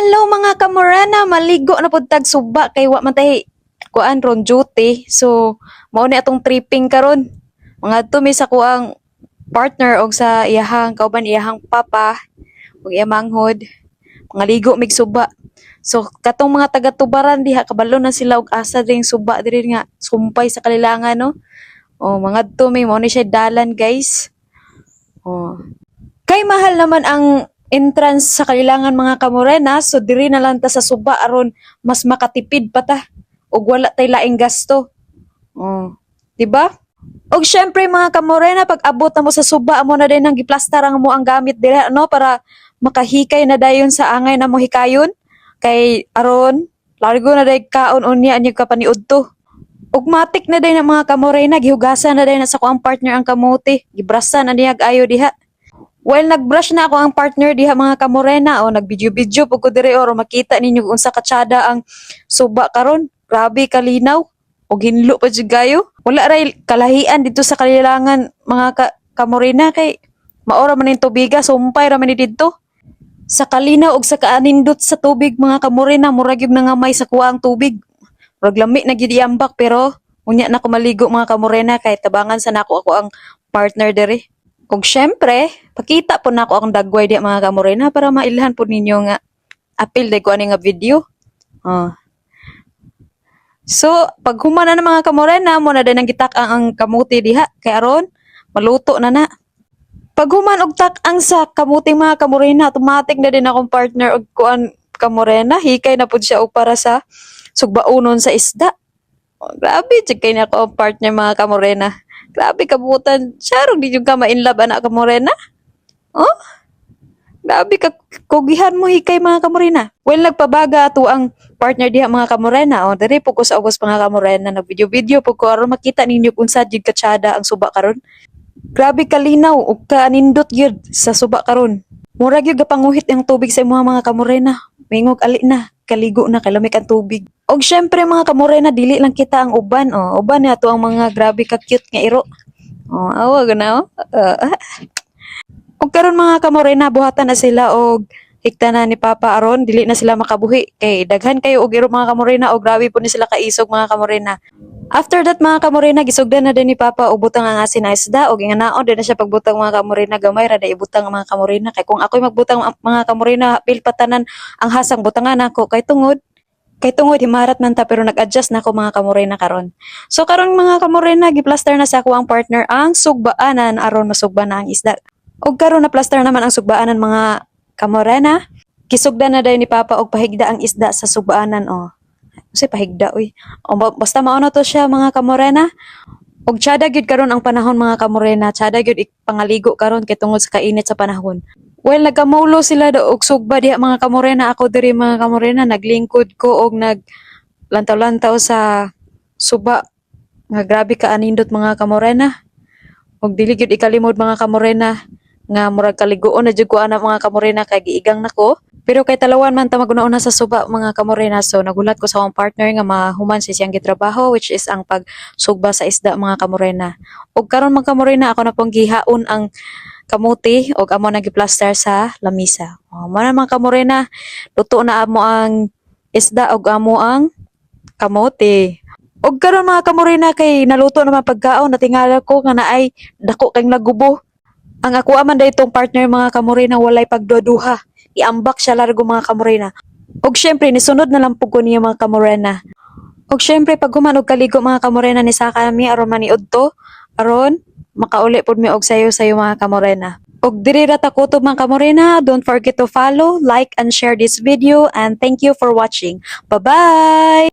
Hello mga kamorana, maligo na pud tag suba kay wa man tay kuan ron duty. So mao ni atong tripping karon. Mga to mi sa kuang partner og sa iyahang kauban iyahang papa ug iyang manghod. Mga ligo mig suba. So katong mga taga-tubaran diha kabalo na sila og asa ding suba diri nga sumpay sa kalilangan no. Oh, mga to mi mao ni siya dalan guys. Oh. Kay mahal naman ang entrance sa kailangan mga kamorena, so diri na lang ta sa suba aron mas makatipid pa ta ug wala tay laing gasto. Oh, di ba? Og syempre mga kamorena pag abot na mo sa suba amo na din ang giplastar ang mo ang gamit dire no para makahikay na dayon sa angay na mo hikayon kay aron largo na day kaon unya anyo ka paniud to. Ug matik na day na mga kamorena gihugasan na day na sa kuang partner ang kamote, gibrasan na niya ayo diha. While nagbrush na ako ang partner diha mga kamorena o nagbidyo-bidyo pug ko dire or makita ninyo unsa katsada ang suba karon. Grabe kalinaw og hinlo pa jud gayo. Wala ray kalahian dito sa kalilangan mga kamorena kay maora man ning tubiga sumpay ra man ni didto. Sa kalinaw og sa kaanindot sa tubig mga kamorena murag gyud nangamay sa kuang tubig. Murag lami na gyud iambak pero unya na ko maligo mga kamorena kay tabangan sa nako ako ang partner dire. Ug syempre, pakita po nako akong dagway di mga kamorena para mailhan po ninyo nga apil day ko ani nga video. Oh. So, pag humana na mga kamorena mo na din ang gitak ang kamuti diha kay aron maluto na na. Pag human og tak-ang sa kamuti mga kamorena, automatic na din akong partner og kuan kamorena, hikay na pud siya og para sa sugbaunon sa isda. Oh, grabe, kay na ako ang partner mga kamorena. Grabe kabutan. Syarong di yung ka ma-inlove anak ka morena. Oh? Grabe ka kugihan mo hikay mga kamorena. Well, nagpabaga ato ang partner diha mga kamorena. O, diri po ko sa August mga kamorena. Nag-video-video po ko aron makita ninyo kung sa jud katsada ang suba karon. Grabe kalinaw ug kaanindot gyud sa suba karon. Mura gyud gapanguhit ang tubig sa mga kamorena. Mingog ali na, kaligo na kalamig ang tubig. Og syempre mga kamorena dili lang kita ang uban oh. Uban ni ato ang mga grabe ka cute nga iro. Oh, awa gana oh. Og karon mga kamorena buhatan na sila og higtanan ni Papa aron dili na sila makabuhi kay daghan kayo og iro mga kamorena og grabe po ni sila kaisog mga kamorena. After that mga kamorena gisugdan na din ni Papa og butang ang asin na isda og inganaon din na siya pagbutang mga kamorena gamay ra day ibutang ang mga kamorena kay kung ako'y magbutang mga kamorena pil patanan ang hasang butangan nako kay tungod himarat man ta pero nag-adjust na ako mga kamorena karon. So karon mga kamorena giplaster na sa ako ang partner ang sugbaanan aron masugba na ang isda. Og karon na plaster naman ang sugbaanan mga kamorena. Kisugdan na day ni Papa og pahigda ang isda sa sugbaanan oh. Kasi pahigda uy. O, basta mao na to siya mga kamorena. Og tsada gyud karon ang panahon mga kamorena. Tsada gyud pangaligo karon kay tungod sa kainit sa panahon. Well, nagamulo sila do og sugba diha mga kamorena. Ako diri mga kamorena naglingkod ko og naglantaw-lantaw sa suba. Nga grabe ka anindot mga kamorena. Og dili gyud ikalimod mga kamorena nga murag kaliguon na jud ko ana mga kamorena kay giigang nako. Pero kay talawan man ta maguna-una sa suba mga kamorena so nagulat ko sa akong partner nga mahuman si siyang gitrabaho which is ang pagsugba sa isda mga kamorena. Og karon mga kamorena ako na pong gihaon ang kamuti og amo na giplaster sa lamisa. Oh, man mga kamorena, luto na amo ang isda og amo ang kamuti. Og karon mga kamorena kay naluto naman pagkaon natingala ko nga naay dako kay lagubo. Ang ako man daytong partner mga kamorena walay pagduduha. Iambak siya largo mga kamorena. Og syempre nisunod na lang pug ko niya mga kamorena. Og syempre pag human og kaligo mga kamorena ni sa kami aron maniud to aron makauli pod mi og sayo-sayo mga kamorena. Og diri ra ta kutob mga kamorena, don't forget to follow, like and share this video and thank you for watching. Bye-bye.